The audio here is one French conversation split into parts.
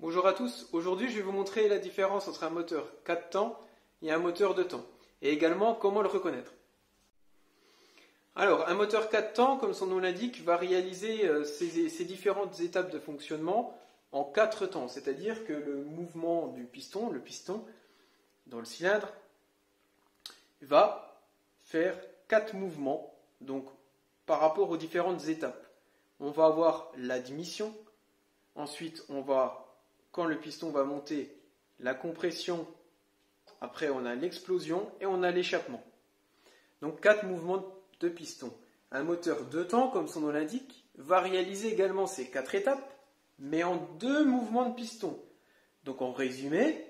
Bonjour à tous, aujourd'hui je vais vous montrer la différence entre un moteur 4 temps et un moteur 2 temps, et également comment le reconnaître. Alors, un moteur 4 temps, comme son nom l'indique, va réaliser ces différentes étapes de fonctionnement en 4 temps, c'est-à-dire que le mouvement du piston, le piston dans le cylindre, va faire 4 mouvements, donc par rapport aux différentes étapes. On va avoir l'admission, ensuite on va, quand le piston va monter, la compression, après on a l'explosion et on a l'échappement. Donc 4 mouvements de piston. Un moteur 2 temps, comme son nom l'indique, va réaliser également ces 4 étapes, mais en 2 mouvements de piston. Donc en résumé,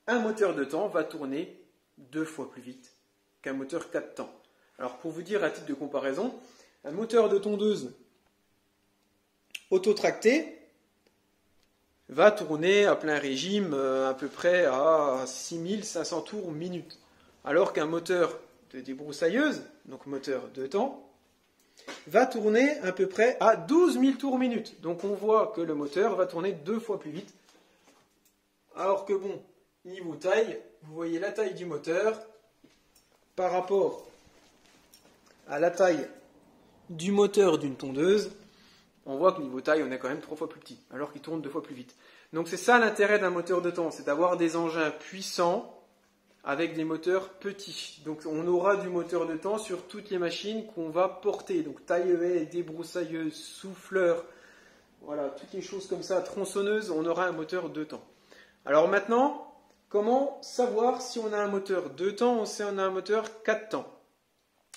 un moteur 2 temps va tourner 2 fois plus vite qu'un moteur 4 temps. Alors pour vous dire à titre de comparaison, un moteur de tondeuse autotracté va tourner à plein régime à peu près à 6500 tours minute. Alors qu'un moteur de débroussailleuse, donc moteur 2 temps, va tourner à peu près à 12 000 tours minute. Donc on voit que le moteur va tourner 2 fois plus vite. Alors que bon, niveau taille, vous voyez la taille du moteur par rapport à la taille du moteur d'une tondeuse, on voit que niveau taille, on est quand même 3 fois plus petit, alors qu'il tourne 2 fois plus vite. Donc c'est ça l'intérêt d'un moteur de temps, c'est d'avoir des engins puissants avec des moteurs petits. Donc on aura du moteur de temps sur toutes les machines qu'on va porter. Donc taille-haie, débroussailleuse, souffleur, voilà, toutes les choses comme ça, tronçonneuse, on aura un moteur de temps. Alors maintenant, comment savoir si on a un moteur 2 temps ou si on a un moteur 4 temps?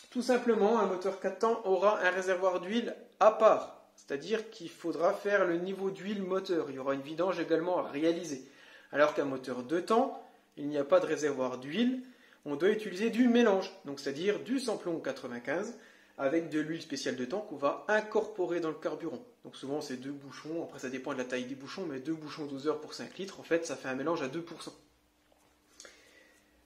Tout simplement, un moteur 4 temps aura un réservoir d'huile à part. C'est-à-dire qu'il faudra faire le niveau d'huile moteur. Il y aura une vidange également à réaliser. Alors qu'un moteur 2 temps, il n'y a pas de réservoir d'huile. On doit utiliser du mélange. Donc c'est-à-dire du samplon 95 avec de l'huile spéciale de temps qu'on va incorporer dans le carburant. Donc souvent c'est 2 bouchons. Après ça dépend de la taille des bouchons, mais 2 bouchons 12 heures pour 5 litres. En fait ça fait un mélange à 2%.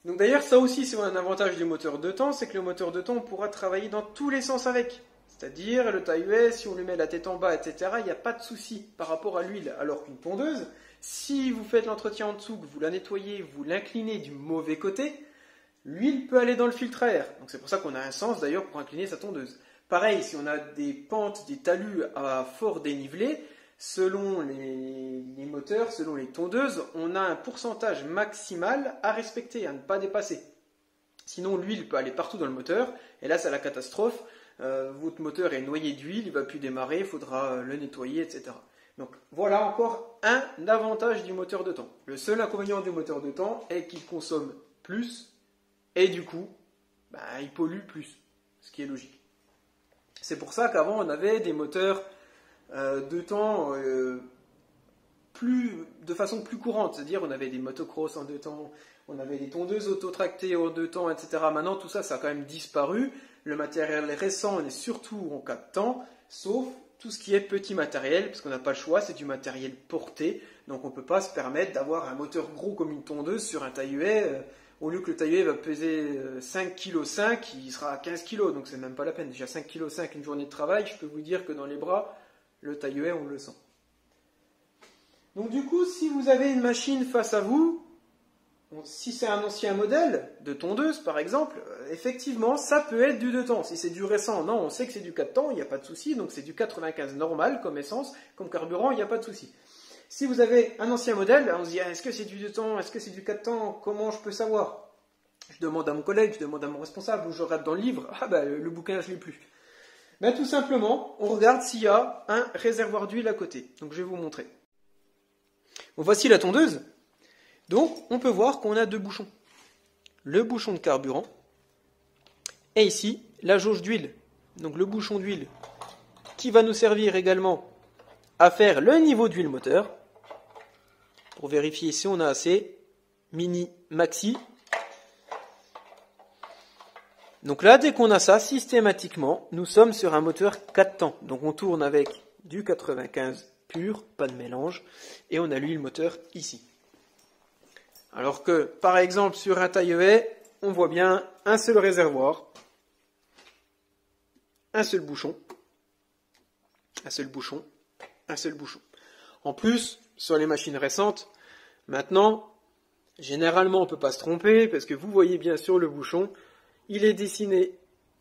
Donc d'ailleurs ça aussi c'est un avantage du moteur 2 temps, c'est que le moteur 2 temps on pourra travailler dans tous les sens avec. C'est-à-dire le taille-haie, si on lui met la tête en bas, etc., il n'y a pas de souci par rapport à l'huile. Alors qu'une tondeuse, si vous faites l'entretien en dessous, que vous la nettoyez, vous l'inclinez du mauvais côté, l'huile peut aller dans le filtre à air. Donc c'est pour ça qu'on a un sens d'ailleurs pour incliner sa tondeuse. Pareil, si on a des pentes, des talus à fort dénivelé, selon les moteurs, selon les tondeuses, on a un pourcentage maximal à respecter, à ne pas dépasser. Sinon l'huile peut aller partout dans le moteur, et là c'est la catastrophe. Votre moteur est noyé d'huile, il ne va plus démarrer, il faudra le nettoyer, etc. Donc voilà encore un avantage du moteur de temps. Le seul inconvénient du moteur de temps est qu'il consomme plus et du coup, il pollue plus, ce qui est logique. C'est pour ça qu'avant on avait des moteurs de temps de façon plus courante, c'est-à-dire on avait des motocross en 2 temps, on avait des tondeuses autotractées en 2 temps, etc. Maintenant tout ça, ça a quand même disparu. Le matériel récent, on est surtout en 4 temps, sauf tout ce qui est petit matériel, parce qu'on n'a pas le choix, c'est du matériel porté, donc on ne peut pas se permettre d'avoir un moteur gros comme une tondeuse sur un taille-haie. Au lieu que le taille-haie va peser 5,5 kg, il sera à 15 kg, donc c'est même pas la peine. Déjà 5,5 kg une journée de travail, je peux vous dire que dans les bras, le taille-haie, on le sent. Donc du coup, si vous avez une machine face à vous, si c'est un ancien modèle de tondeuse par exemple, effectivement ça peut être du 2 temps. Si c'est du récent, non, on sait que c'est du 4 temps, il n'y a pas de souci, donc c'est du 95 normal comme essence, comme carburant, il n'y a pas de souci. Si vous avez un ancien modèle, on se dit est-ce que c'est du 2 temps, est-ce que c'est du 4 temps, comment je peux savoir? Je demande à mon collègue, je demande à mon responsable, ou je regarde dans le livre, le bouquin je ne l'ai plus. Tout simplement, on regarde s'il y a un réservoir d'huile à côté. Donc je vais vous montrer. Bon, voici la tondeuse. Donc, on peut voir qu'on a 2 bouchons. Le bouchon de carburant et ici, la jauge d'huile. Donc, le bouchon d'huile qui va nous servir également à faire le niveau d'huile moteur pour vérifier si on a assez, mini, maxi. Donc là, dès qu'on a ça, systématiquement, nous sommes sur un moteur 4 temps. Donc, on tourne avec du 95 pur, pas de mélange, et on a l'huile moteur ici. Alors que, par exemple, sur un taille-haie, on voit bien un seul réservoir, un seul bouchon, un seul bouchon, un seul bouchon. En plus, sur les machines récentes. Maintenant, généralement, on ne peut pas se tromper parce que vous voyez bien sur le bouchon, il est dessiné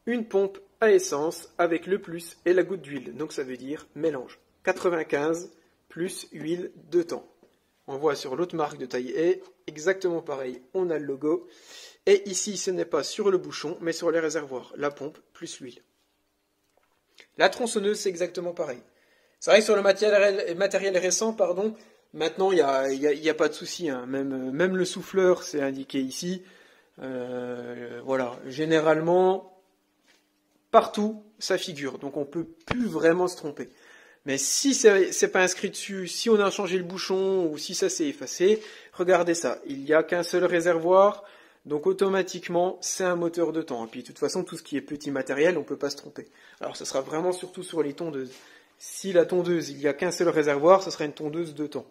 une pompe à essence avec le plus et la goutte d'huile. Donc ça veut dire mélange. 95 plus huile de temps. On voit sur l'autre marque de taille E, exactement pareil, on a le logo. Et ici, ce n'est pas sur le bouchon, mais sur les réservoirs. La pompe plus l'huile. La tronçonneuse, c'est exactement pareil. C'est vrai que sur le matériel récent, maintenant, il n'y a pas de souci. Hein. Même le souffleur, c'est indiqué ici. Voilà, généralement, partout, ça figure. Donc, on ne peut plus vraiment se tromper. Mais si c'est pas inscrit dessus, si on a changé le bouchon ou si ça s'est effacé, regardez ça. Il n'y a qu'un seul réservoir, donc automatiquement, c'est un moteur de temps. Et puis de toute façon, tout ce qui est petit matériel, on ne peut pas se tromper. Alors ce sera vraiment surtout sur les tondeuses. Si la tondeuse, il n'y a qu'un seul réservoir, ce sera une tondeuse de temps.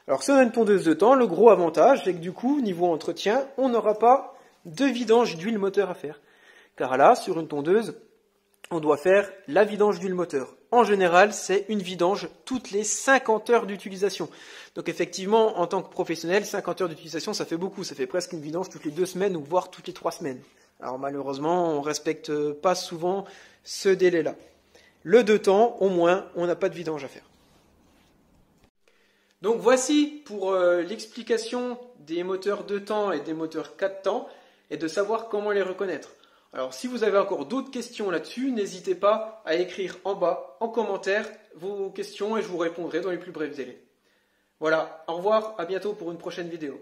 Alors si on a une tondeuse de temps, le gros avantage, c'est que du coup, niveau entretien, on n'aura pas de vidange d'huile moteur à faire. Car là, sur une tondeuse, on doit faire la vidange d'huile moteur. En général, c'est une vidange toutes les 50 heures d'utilisation. Donc effectivement, en tant que professionnel, 50 heures d'utilisation, ça fait beaucoup. Ça fait presque une vidange toutes les 2 semaines ou voire toutes les 3 semaines. Alors malheureusement, on ne respecte pas souvent ce délai-là. Le 2 temps, au moins, on n'a pas de vidange à faire. Donc voici pour l'explication des moteurs 2 temps et des moteurs 4 temps et de savoir comment les reconnaître. Alors, si vous avez encore d'autres questions là-dessus, n'hésitez pas à écrire en bas, en commentaire, vos questions et je vous répondrai dans les plus brefs délais. Voilà, au revoir, à bientôt pour une prochaine vidéo.